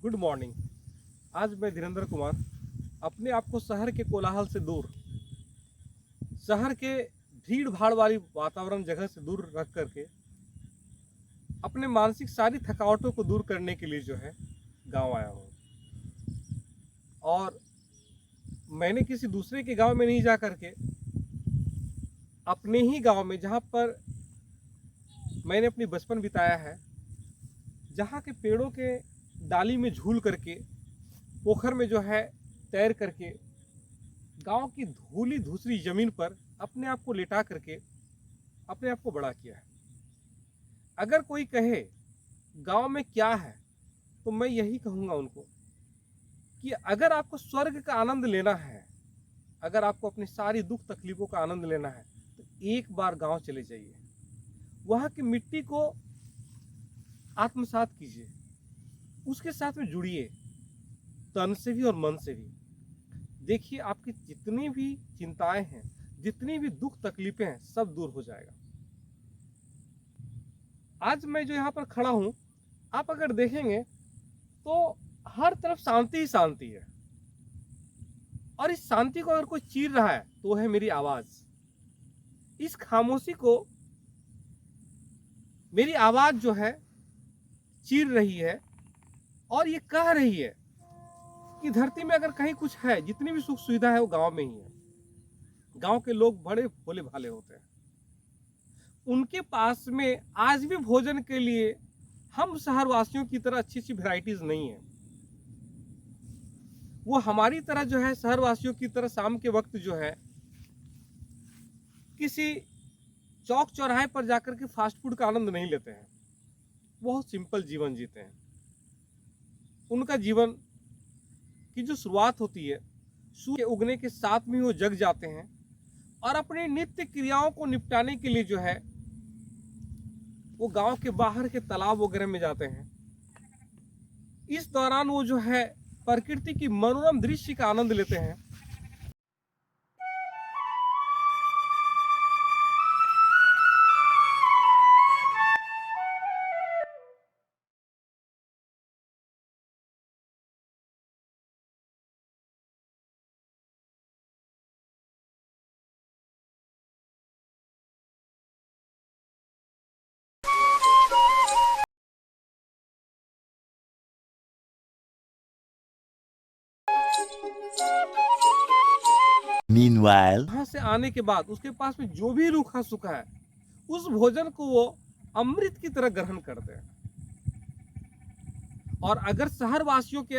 Good morning. आज मैं धीरेन्द्र कुमार अपने आप को शहर के कोलाहल से दूर, शहर के भीड़ भाड़ वाली वातावरण जगह से दूर रख करके अपने मानसिक सारी थकावटों को दूर करने के लिए जो है गांव आया हूँ। और मैंने किसी दूसरे के गांव में नहीं जा करके अपने ही गांव में, जहाँ पर मैंने अपनी बचपन बिताया है, जहाँ के पेड़ों के डाली में झूल करके, पोखर में जो है तैर करके, गांव की धूली धूसरी जमीन पर अपने आप को लेटा करके अपने आप को बड़ा किया है। अगर कोई कहे गांव में क्या है, तो मैं यही कहूँगा उनको कि अगर आपको स्वर्ग का आनंद लेना है, अगर आपको अपनी सारी दुख तकलीफों का आनंद लेना है, तो एक बार गांव चले जाइए। वहाँ की मिट्टी को आत्मसात कीजिए, उसके साथ में जुड़िए, तन से भी और मन से भी। देखिए, आपकी जितनी भी चिंताएं हैं, जितनी भी दुख तकलीफें हैं, सब दूर हो जाएगा। आज मैं जो यहाँ पर खड़ा हूँ, आप अगर देखेंगे तो हर तरफ शांति ही शांति है। और इस शांति को अगर कोई चीर रहा है तो वो है मेरी आवाज। इस खामोशी को मेरी आवाज जो है चीर रही है और ये कह रही है कि धरती में अगर कहीं कुछ है, जितनी भी सुख सुविधा है, वो गांव में ही है। गांव के लोग बड़े भोले भाले होते हैं। उनके पास में आज भी भोजन के लिए हम शहर वासियों की तरह अच्छी अच्छी वैरायटीज नहीं है। वो हमारी तरह जो है, शहर वासियों की तरह शाम के वक्त जो है किसी चौक चौराहे पर जाकर के फास्ट फूड का आनंद नहीं लेते हैं। बहुत सिंपल जीवन जीते हैं। उनका जीवन की जो शुरुआत होती है, सूर्य उगने के साथ में वो जग जाते हैं और अपनी नित्य क्रियाओं को निपटाने के लिए जो है वो गांव के बाहर के तालाब वगैरह में जाते हैं। इस दौरान वो जो है प्रकृति की मनोरम दृश्य का आनंद लेते हैं। Meanwhile, वहां से आने के बाद उसके पास में जो भी रूखा सूखा है, उस भोजन को वो अमृत की तरह ग्रहण करते हैं। और अगर शहर वासियों के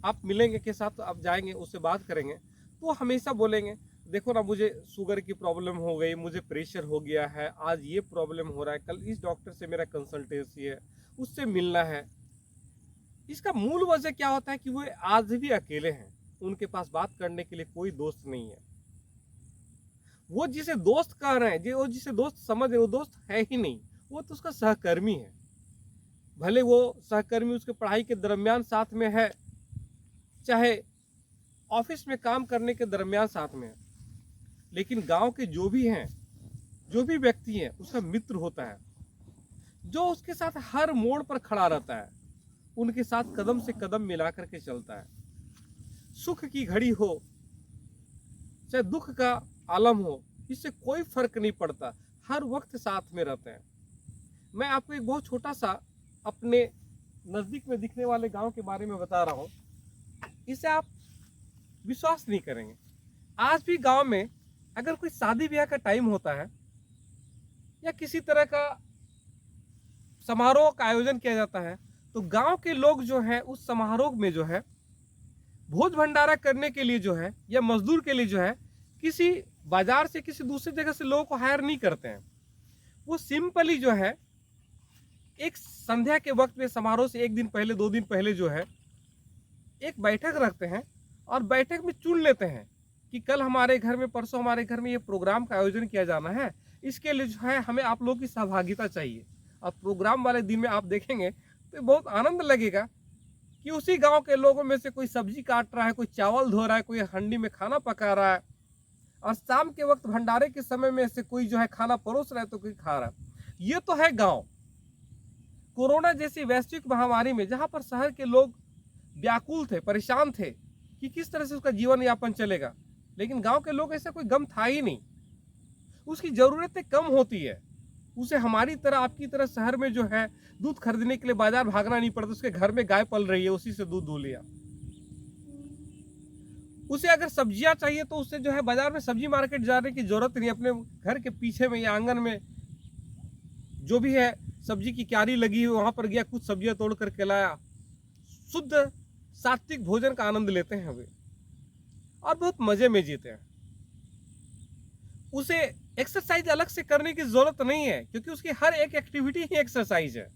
आप मिलेंगे के साथ, आप जाएंगे, उससे बात करेंगे, तो वो हमेशा बोलेंगे, देखो ना, मुझे शुगर की प्रॉब्लम हो गई, मुझे प्रेशर हो गया है, आज ये प्रॉब्लम हो रहा है, कल इस डॉक्टर से मेरा कंसल्टेंसी है, उससे मिलना है। इसका मूल वजह क्या होता है कि वो आज भी अकेले हैं। उनके पास बात करने के लिए कोई दोस्त नहीं है। वो जिसे दोस्त कह रहे हैं, जो वो जिसे दोस्त समझ रहे, वो दोस्त है ही नहीं। वो तो उसका सहकर्मी है। भले वो सहकर्मी उसके पढ़ाई के दरमियान साथ में है, चाहे ऑफिस में काम करने के दरमियान साथ में है, लेकिन गांव के जो भी हैं, जो भी व्यक्ति हैं, उसका मित्र होता है, जो उसके साथ हर मोड़ पर खड़ा रहता है, उनके साथ कदम से कदम मिला करके चलता है। सुख की घड़ी हो चाहे दुख का आलम हो, इससे कोई फर्क नहीं पड़ता, हर वक्त साथ में रहते हैं। मैं आपको एक बहुत छोटा सा अपने नजदीक में दिखने वाले गांव के बारे में बता रहा हूँ। इसे आप विश्वास नहीं करेंगे। आज भी गांव में अगर कोई शादी ब्याह का टाइम होता है या किसी तरह का समारोह का आयोजन किया जाता है, तो गांव के लोग जो है उस समारोह में जो है भोज भंडारा करने के लिए जो है, या मजदूर के लिए जो है, किसी बाजार से किसी दूसरी जगह से लोगों को हायर नहीं करते हैं। वो सिंपली जो है एक संध्या के वक्त में, समारोह से एक दिन पहले, 2 दिन पहले जो है एक बैठक रखते हैं और बैठक में चुन लेते हैं कि कल हमारे घर में, परसों हमारे घर में ये प्रोग्राम का आयोजन किया जाना है, इसके लिए जो है हमें आप लोगों की सहभागिता चाहिए। और प्रोग्राम वाले दिन में आप देखेंगे तो बहुत आनंद लगेगा कि उसी गांव के लोगों में से कोई सब्जी काट रहा है, कोई चावल धो रहा है, कोई हंडी में खाना पका रहा है, और शाम के वक्त भंडारे के समय में से कोई जो है खाना परोस रहा है, तो कोई खा रहा है। ये तो है गांव। कोरोना जैसी वैश्विक महामारी में जहां पर शहर के लोग व्याकुल थे, परेशान थे कि किस तरह से उसका जीवन यापन चलेगा, लेकिन गांव के लोग ऐसा कोई गम था ही नहीं। उसकी ज़रूरतें कम होती है, उसे हमारी तरह आपकी तरह शहर में जो है दूध खरीदने के लिए बाजार भागना नहीं पड़ता, उसके घर में गाय पल रही है, उसी से दूध दो लिया। उसे अगर सब्जियां चाहिए तो उससे जो है बाजार में सब्जी मार्केट जाने की जरूरत नहीं, अपने घर के पीछे में या आंगन में जो भी है सब्जी की क्यारी लगी है वहां पर गया, कुछ सब्जियां तोड़ करके लाया, शुद्ध सात्विक भोजन का आनंद लेते हैं वे और बहुत मजे में जीते हैं। उसे एक्सरसाइज अलग से करने की जरूरत नहीं है, क्योंकि उसकी हर एक एक्टिविटी ही एक्सरसाइज है।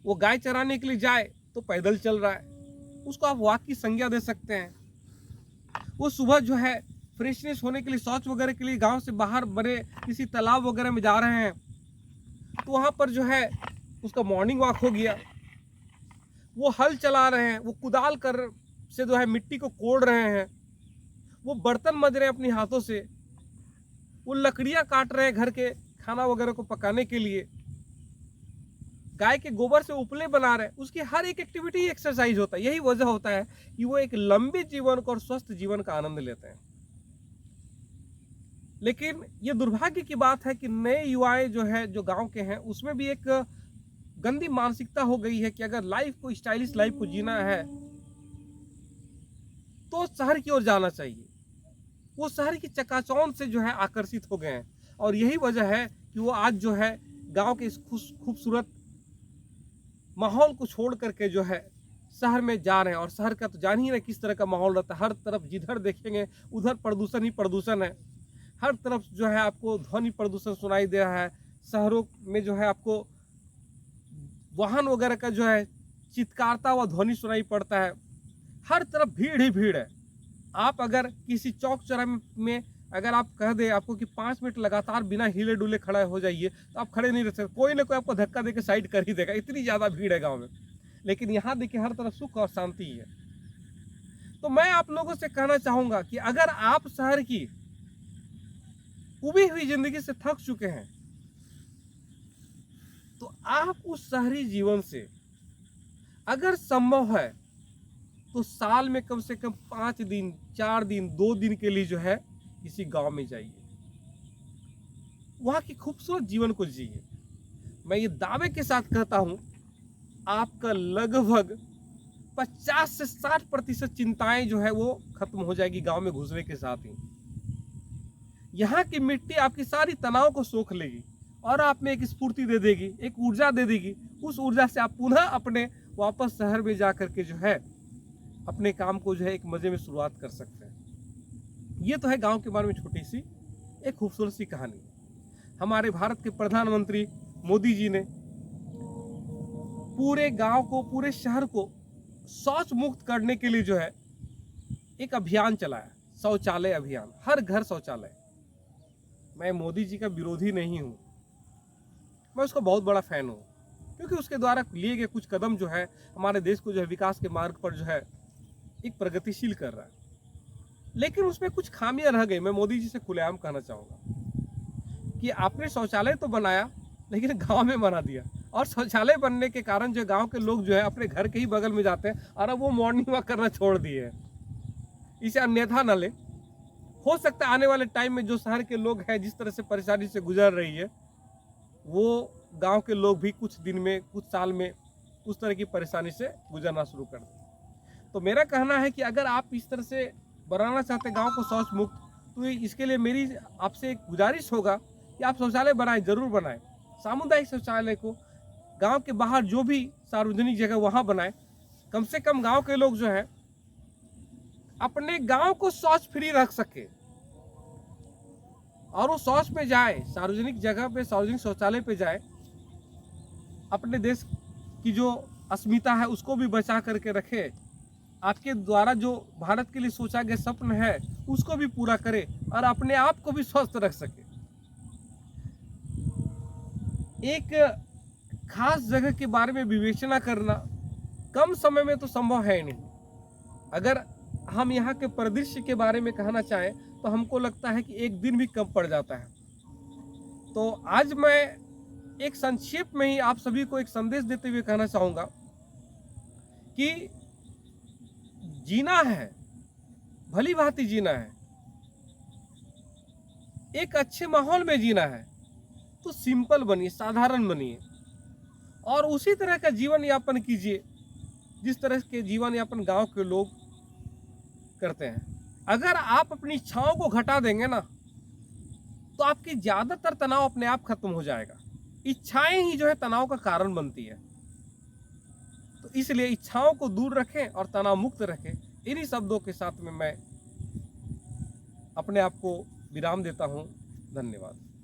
वो गाय चराने के लिए जाए तो पैदल चल रहा है, उसको आप वॉक की संज्ञा दे सकते हैं। वो सुबह जो है फ्रेशनेस होने के लिए, शौच वगैरह के लिए गांव से बाहर बने किसी तालाब वगैरह में जा रहे हैं तो वहां पर जो है उसका मॉर्निंग वॉक हो गया। वो हल चला रहे हैं, वो कुदाल कर से जो है मिट्टी को कोड़ रहे हैं, वो बर्तन मज रहे हैं अपने हाथों से, वो लकड़ियां काट रहे हैं घर के खाना वगैरह को पकाने के लिए, गाय के गोबर से उपले बना रहे हैं। उसकी हर एक एक्टिविटी एक्सरसाइज होता है। यही वजह होता है कि वो एक लंबे जीवन को और स्वस्थ जीवन का आनंद लेते हैं। लेकिन ये दुर्भाग्य की बात है कि नए युवाएं जो है, जो गांव के हैं, उसमें भी एक गंदी मानसिकता हो गई है कि अगर लाइफ को, स्टाइलिश लाइफ को जीना है तो शहर की ओर जाना चाहिए। वो शहर की चकाचौंध से जो है आकर्षित हो गए हैं और यही वजह है कि वो आज जो है गांव के इस खूबसूरत माहौल को छोड़ करके जो है शहर में जा रहे हैं। और शहर का तो जान ही ना किस तरह का माहौल रहता है, हर तरफ जिधर देखेंगे उधर प्रदूषण ही प्रदूषण है। हर तरफ जो है आपको ध्वनि प्रदूषण सुनाई दे रहा है। शहरों में जो है आपको वाहन वगैरह का जो है चित्कारता हुआ ध्वनि सुनाई पड़ता है। हर तरफ भीड़ ही भीड़ है। आप अगर किसी चौक चौराहे में अगर आप कह दे आपको कि 5 मिनट लगातार बिना हिले डुले खड़ा हो जाइए तो आप खड़े नहीं रह सकते, कोई ना कोई आपको धक्का देकर साइड कर ही देगा, इतनी ज़्यादा भीड़ है गांव में। लेकिन यहाँ देखिए हर तरफ सुख और शांति है। तो मैं आप लोगों से कहना चाहूँगा कि अगर आप शहर की उबी हुई जिंदगी से थक चुके हैं तो आप उस शहरी जीवन से अगर संभव है तो साल में कम से कम 5 दिन, 4 दिन, 2 दिन के लिए जो है किसी गांव में जाइए, वहां की खूबसूरत जीवन को जिए। मैं ये दावे के साथ कहता हूं आपका लगभग 50 से 60% चिंताएं जो है वो खत्म हो जाएगी गांव में घुसने के साथ ही। यहाँ की मिट्टी आपकी सारी तनाव को सोख लेगी और आप में एक स्फूर्ति दे देगी, एक ऊर्जा दे देगी। उस ऊर्जा से आप पुनः अपने वापस शहर में जा करके जो है अपने काम को जो है एक मजे में शुरुआत कर सकते हैं। ये तो है गांव के बारे में छोटी सी एक खूबसूरत सी कहानी। हमारे भारत के प्रधानमंत्री मोदी जी ने पूरे गांव को, पूरे शहर को शौच मुक्त करने के लिए जो है एक अभियान चलाया, शौचालय अभियान, हर घर शौचालय। मैं मोदी जी का विरोधी नहीं हूं, मैं उसका बहुत बड़ा फैन हूं, क्योंकि उसके द्वारा लिए गए कुछ कदम जो है हमारे देश को जो है विकास के मार्ग पर जो है एक प्रगतिशील कर रहा है। लेकिन उसमें कुछ खामियां रह गई। मैं मोदी जी से खुलेआम कहना चाहूँगा कि आपने शौचालय तो बनाया लेकिन गांव में बना दिया, और शौचालय बनने के कारण जो गांव के लोग जो है अपने घर के ही बगल में जाते हैं और अब वो मॉर्निंग वॉक करना छोड़ दिए हैं। इसे अन्यथा न ले। हो सकता है आने वाले टाइम में जो शहर के लोग हैं जिस तरह से परेशानी से गुजर रही है, वो गांव के लोग भी कुछ दिन में, कुछ साल में उस तरह की परेशानी से गुजरना शुरू कर दें। तो मेरा कहना है कि अगर आप इस तरह से बनाना चाहते हैं गांव को शौच मुक्त, तो इसके लिए मेरी आपसे एक गुजारिश होगा कि आप शौचालय बनाएं, जरूर बनाएं। सामुदायिक शौचालय को गांव के बाहर जो भी सार्वजनिक जगह वहां बनाएं। कम से कम गांव के लोग जो है अपने गांव को शौच फ्री रख सके और वो शौच पे जाए, सार्वजनिक जगह पे, सार्वजनिक शौचालय पे जाए, अपने देश की जो अस्मिता है उसको भी बचा करके रखे। आपके द्वारा जो भारत के लिए सोचा गया सपना है उसको भी पूरा करे और अपने आप को भी स्वस्थ रख सके। एक खास जगह के बारे में विवेचना करना कम समय में तो संभव है नहीं। अगर हम यहाँ के परिदृश्य के बारे में कहना चाहें तो हमको लगता है कि एक दिन भी कम पड़ जाता है। तो आज मैं एक संक्षेप में ही आप सभी को एक संदेश देते हुए कहना चाहूंगा कि जीना है, भली भांति जीना है, एक अच्छे माहौल में जीना है, तो सिंपल बनिए, साधारण बनिए और उसी तरह का जीवन यापन कीजिए जिस तरह के जीवन यापन गांव के लोग करते हैं। अगर आप अपनी इच्छाओं को घटा देंगे ना, तो आपकी ज्यादातर तनाव अपने आप खत्म हो जाएगा। इच्छाएं ही जो है तनाव का कारण बनती है। तो इसलिए इच्छाओं को दूर रखें और तनाव मुक्त रखें। इन्हीं शब्दों के साथ में मैं अपने आप को विराम देता हूं। धन्यवाद।